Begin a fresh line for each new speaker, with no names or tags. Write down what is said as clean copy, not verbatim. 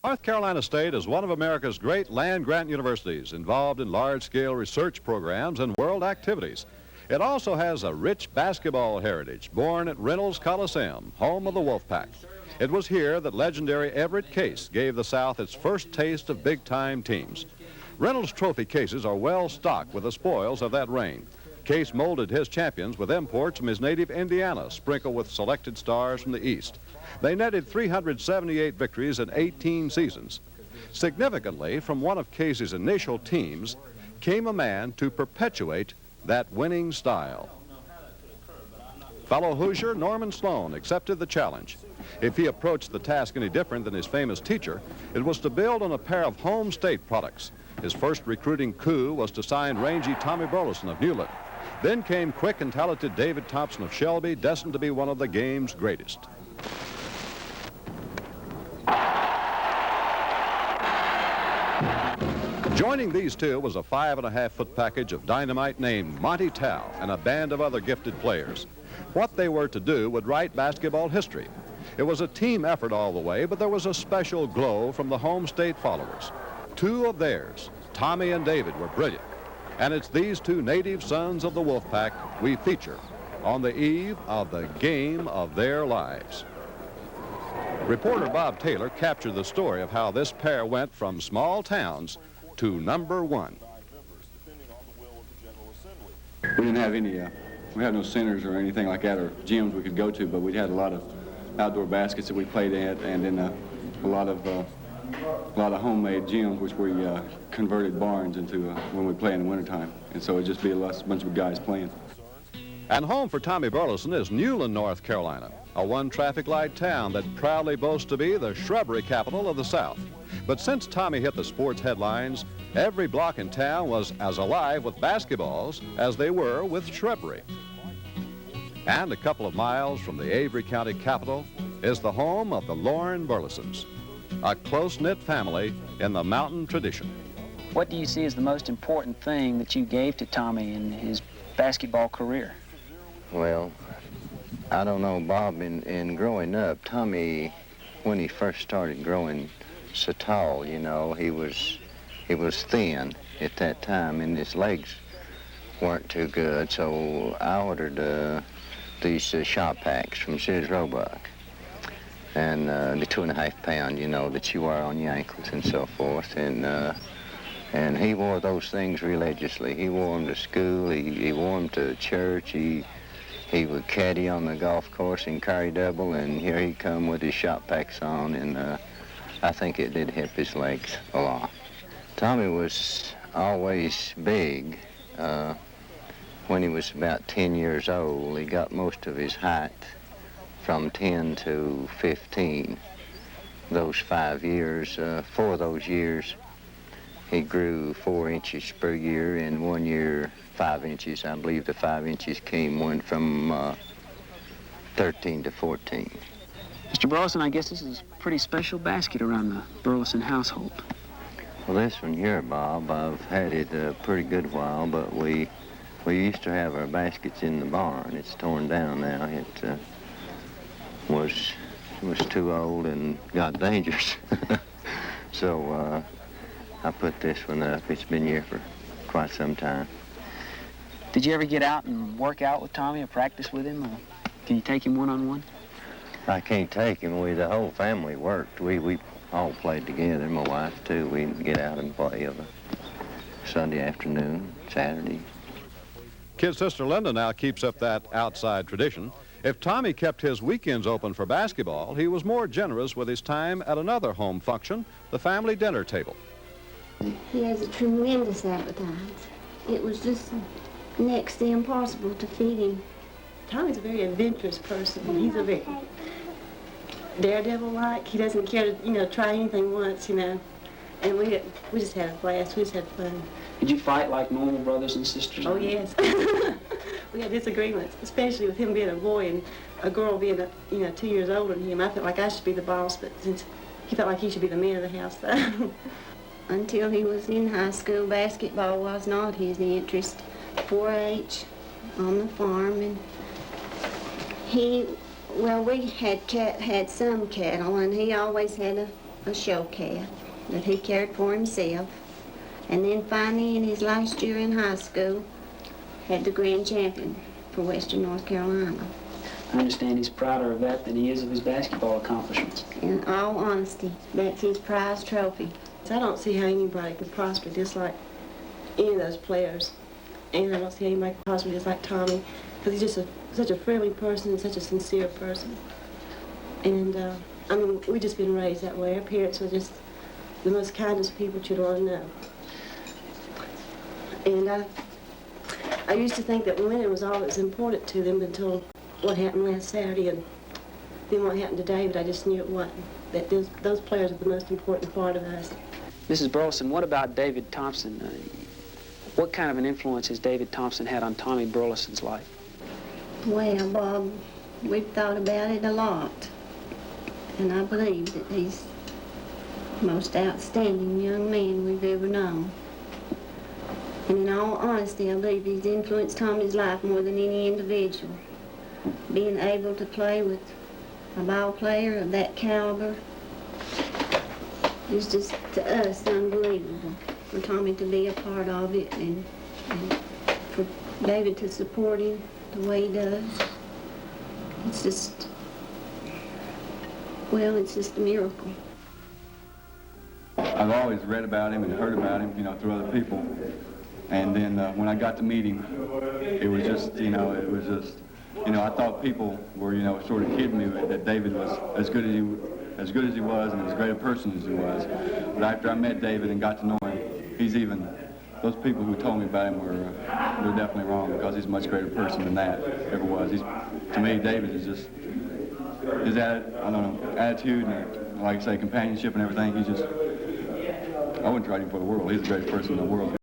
North Carolina State is one of America's great land-grant universities involved in large-scale research programs and world activities. It also has a rich basketball heritage, born at Reynolds Coliseum, home of the Wolfpack. It was here that legendary Everett Case gave the South its first taste of big-time teams. Reynolds Trophy cases are well stocked with the spoils of that reign. Case molded his champions with imports from his native Indiana, sprinkled with selected stars from the East. They netted 378 victories in 18 seasons. Significantly, from one of Case's initial teams came a man to perpetuate that winning style. Fellow Hoosier Norman Sloan accepted the challenge. If he approached the task any different than his famous teacher, it was to build on a pair of home state products. His first recruiting coup was to sign rangy Tommy Burleson of Newland. Then came quick and talented David Thompson of Shelby, destined to be one of the game's greatest. Joining these two was a 5.5-foot package of dynamite named Monty Tao and a band of other gifted players. What they were to do would write basketball history. It was a team effort all the way, but there was a special glow from the home state followers. Two of theirs, Tommy and David, were brilliant. And it's these two native sons of the Wolfpack we feature on the eve of the game of their lives. Reporter Bob Taylor captured the story of how this pair went from small towns to #1.
We didn't have any, we had no centers or anything like that or gyms we could go to, but we had a lot of outdoor baskets that we played at, and then a lot of homemade gyms which we converted barns into when we play in the wintertime. And so it'd just be a bunch of guys playing.
And home for Tommy Burleson is Newland, North Carolina, a one-traffic light town that proudly boasts to be the shrubbery capital of the South. But since Tommy hit the sports headlines, every block in town was as alive with basketballs as they were with shrubbery. And a couple of miles from the Avery County capital is the home of the Lorne Burlesons, a close-knit family in the mountain tradition.
What do you see as the most important thing that you gave to Tommy in his basketball career?
Well, I don't know, Bob, in growing up, Tommy, when he first started growing so tall, you know, he was thin at that time, and his legs weren't too good, so I ordered these shop packs from Sid's Roebuck, and the 2.5 pound, you know, that you wear on your ankles and so forth, and he wore those things religiously. He wore them to school, he wore them to church, he would caddy on the golf course and carry double, and here he come with his shop packs on, and I think it did help his legs a lot. Tommy was always big. When he was about 10 years old, he got most of his height from 10 to 15. Those 5 years, 4 of those years, he grew 4 inches per year, and 1 year 5 inches. I believe the 5 inches went from 13 to 14.
Mr. Burleson, I guess this is a pretty special basket around the Burleson household.
Well, this one here, Bob, I've had it a pretty good while, but we used to have our baskets in the barn. It's torn down now. It was too old and got dangerous. So I put this one up. It's been here for quite some time.
Did you ever get out and work out with Tommy or practice with him? Or can you take him one-on-one?
I can't take him. The whole family worked. We all played together, my wife too. We'd get out and play Sunday afternoon, Saturday.
Kid sister Linda now keeps up that outside tradition. If Tommy kept his weekends open for basketball, he was more generous with his time at another home function, the family dinner table.
He has a tremendous appetite. It was just next to impossible to feed him.
Tommy's a very adventurous person. He's a very daredevil-like. He doesn't care to, try anything once, And we just had a blast. We just had fun.
Did you fight like normal brothers and sisters?
Oh, yes. We had disagreements, especially with him being a boy and a girl being, 2 years older than him. I felt like I should be the boss, but since he felt like he should be the man of the house, though.
Until he was in high school, basketball was not his interest. 4-H on the farm, and we had some cattle, and he always had a a show calf that he cared for himself. And then finally, in his last year in high school, had the grand champion for Western North Carolina.
I understand he's prouder of that than he is of his basketball accomplishments.
In all honesty, that's his prize trophy.
I don't see how anybody could prosper just like any of those players. And I don't see how anybody could prosper just like Tommy, because he's just such a friendly person and such a sincere person. And, I mean, we've just been raised that way. Our parents were just the most kindest people you'd want to know. And I used to think that winning was all that was important to them until what happened last Saturday, and then what happened to David, I just knew it wasn't. That those players are the most important part of us.
Mrs. Burleson, what about David Thompson? What kind of an influence has David Thompson had on Tommy Burleson's life?
Well, Bob, we've thought about it a lot. And I believe that he's the most outstanding young man we've ever known. And in all honesty, I believe he's influenced Tommy's life more than any individual. Being able to play with a ball player of that caliber is just, to us, unbelievable. For Tommy to be a part of it and for David to support him the way he does, it's just, well, it's just a miracle.
I've always read about him and heard about him, through other people. And then when I got to meet him, it was just, I thought people were, sort of kidding me that David was as good as he was and as great a person as he was. But after I met David and got to know him, those people who told me about him were definitely wrong, because he's a much greater person than that ever was. To me, David is just, his attitude and, like I say, companionship and everything, I wouldn't trade him for the world. He's the greatest person in the world.